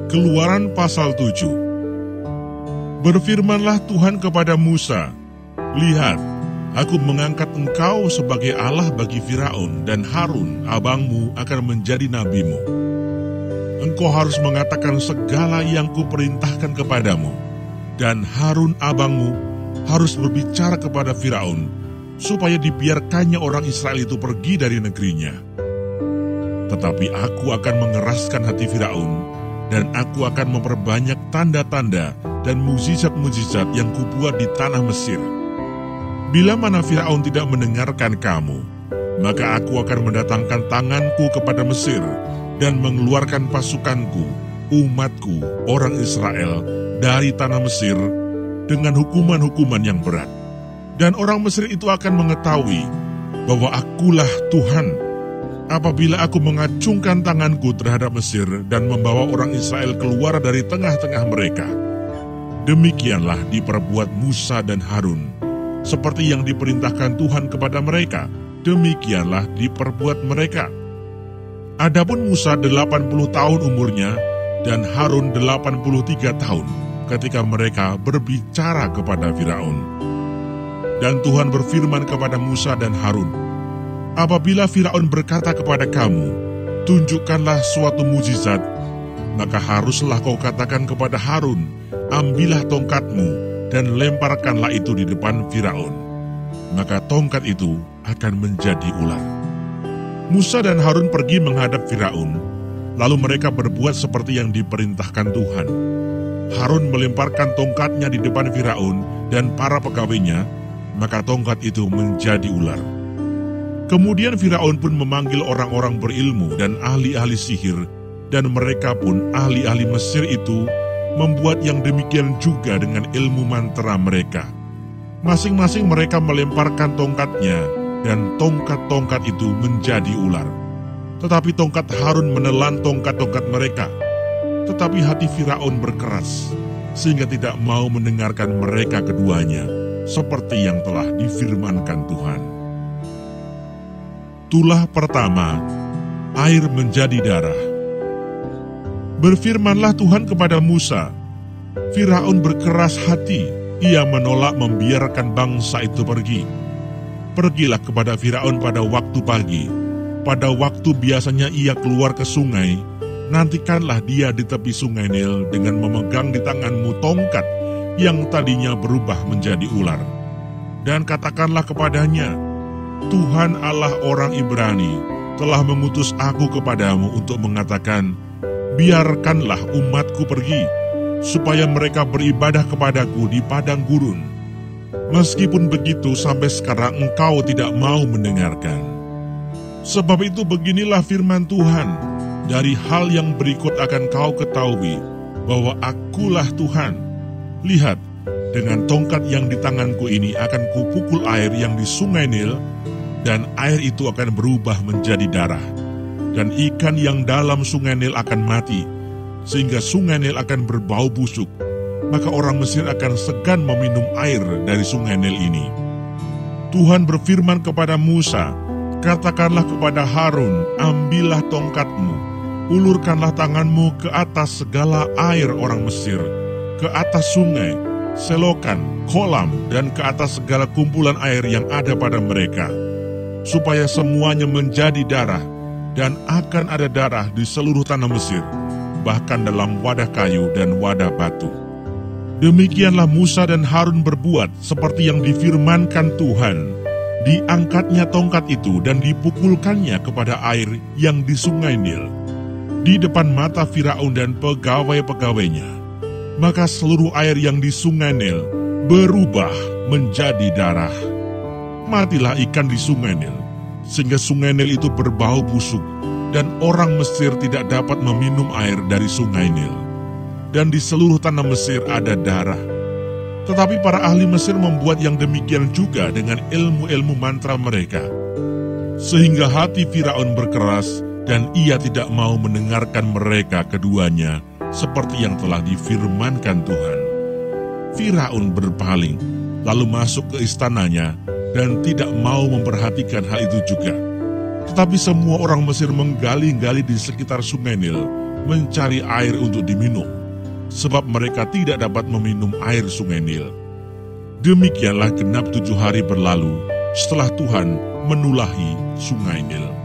Keluaran pasal 7. Berfirmanlah Tuhan kepada Musa, "Lihat, aku mengangkat engkau sebagai Allah bagi Firaun, dan Harun, abangmu, akan menjadi nabimu. Engkau harus mengatakan segala yang kuperintahkan kepadamu, dan Harun, abangmu, harus berbicara kepada Firaun, supaya dibiarkannya orang Israel itu pergi dari negerinya. Tetapi aku akan mengeraskan hati Firaun, dan aku akan memperbanyak tanda-tanda dan mukjizat-mukjizat yang kubuat di tanah Mesir. Bila mana Firaun tidak mendengarkan kamu, maka aku akan mendatangkan tanganku kepada Mesir dan mengeluarkan pasukanku, umatku, orang Israel, dari tanah Mesir dengan hukuman-hukuman yang berat. Dan orang Mesir itu akan mengetahui bahwa akulah Tuhan, apabila aku mengacungkan tanganku terhadap Mesir dan membawa orang Israel keluar dari tengah-tengah mereka." Demikianlah diperbuat Musa dan Harun, seperti yang diperintahkan Tuhan kepada mereka, demikianlah diperbuat mereka. Adapun Musa 80 tahun umurnya, dan Harun 83 tahun, ketika mereka berbicara kepada Firaun. Dan Tuhan berfirman kepada Musa dan Harun, "Apabila Firaun berkata kepada kamu, 'Tunjukkanlah suatu mukjizat,' maka haruslah kau katakan kepada Harun, 'Ambillah tongkatmu dan lemparkanlah itu di depan Firaun,' maka tongkat itu akan menjadi ular." Musa dan Harun pergi menghadap Firaun, lalu mereka berbuat seperti yang diperintahkan Tuhan. Harun melemparkan tongkatnya di depan Firaun dan para pegawainya, maka tongkat itu menjadi ular. Kemudian Firaun pun memanggil orang-orang berilmu dan ahli-ahli sihir, dan mereka pun ahli-ahli Mesir itu membuat yang demikian juga dengan ilmu mantra mereka. Masing-masing mereka melemparkan tongkatnya, dan tongkat-tongkat itu menjadi ular. Tetapi tongkat Harun menelan tongkat-tongkat mereka. Tetapi hati Firaun berkeras, sehingga tidak mau mendengarkan mereka keduanya, seperti yang telah difirmankan Tuhan. Tulah pertama, air menjadi darah. Berfirmanlah Tuhan kepada Musa, "Firaun berkeras hati, ia menolak membiarkan bangsa itu pergi. Pergilah kepada Firaun pada waktu pagi, pada waktu biasanya ia keluar ke sungai, nantikanlah dia di tepi sungai Nil dengan memegang di tanganmu tongkat yang tadinya berubah menjadi ular. Dan katakanlah kepadanya, 'Tuhan Allah orang Ibrani telah mengutus aku kepadamu untuk mengatakan, biarkanlah umatku pergi, supaya mereka beribadah kepadaku di padang gurun. Meskipun begitu sampai sekarang engkau tidak mau mendengarkan. Sebab itu beginilah firman Tuhan, dari hal yang berikut akan kau ketahui bahwa akulah Tuhan. Lihat, dengan tongkat yang di tanganku ini akan kupukul air yang di sungai Nil, dan air itu akan berubah menjadi darah. Dan ikan yang dalam sungai Nil akan mati, sehingga sungai Nil akan berbau busuk. Maka orang Mesir akan segan meminum air dari sungai Nil ini." Tuhan berfirman kepada Musa, "Katakanlah kepada Harun, ambillah tongkatmu, ulurkanlah tanganmu ke atas segala air orang Mesir, ke atas sungai, selokan, kolam, dan ke atas segala kumpulan air yang ada pada mereka, supaya semuanya menjadi darah, dan akan ada darah di seluruh tanah Mesir, bahkan dalam wadah kayu dan wadah batu." Demikianlah Musa dan Harun berbuat seperti yang difirmankan Tuhan. Diangkatnya tongkat itu dan dipukulkannya kepada air yang di sungai Nil, di depan mata Firaun dan pegawai-pegawainya. Maka seluruh air yang di sungai Nil berubah menjadi darah. Matilah ikan di sungai Nil, sehingga sungai Nil itu berbau busuk, dan orang Mesir tidak dapat meminum air dari sungai Nil. Dan di seluruh tanah Mesir ada darah. Tetapi para ahli Mesir membuat yang demikian juga dengan ilmu-ilmu mantra mereka, sehingga hati Firaun berkeras, dan ia tidak mau mendengarkan mereka keduanya, seperti yang telah difirmankan Tuhan. Firaun berpaling, lalu masuk ke istananya, dan tidak mau memperhatikan hal itu juga. Tetapi semua orang Mesir menggali-gali di sekitar sungai Nil, mencari air untuk diminum, sebab mereka tidak dapat meminum air sungai Nil. Demikianlah genap 7 hari berlalu setelah Tuhan menulahi sungai Nil.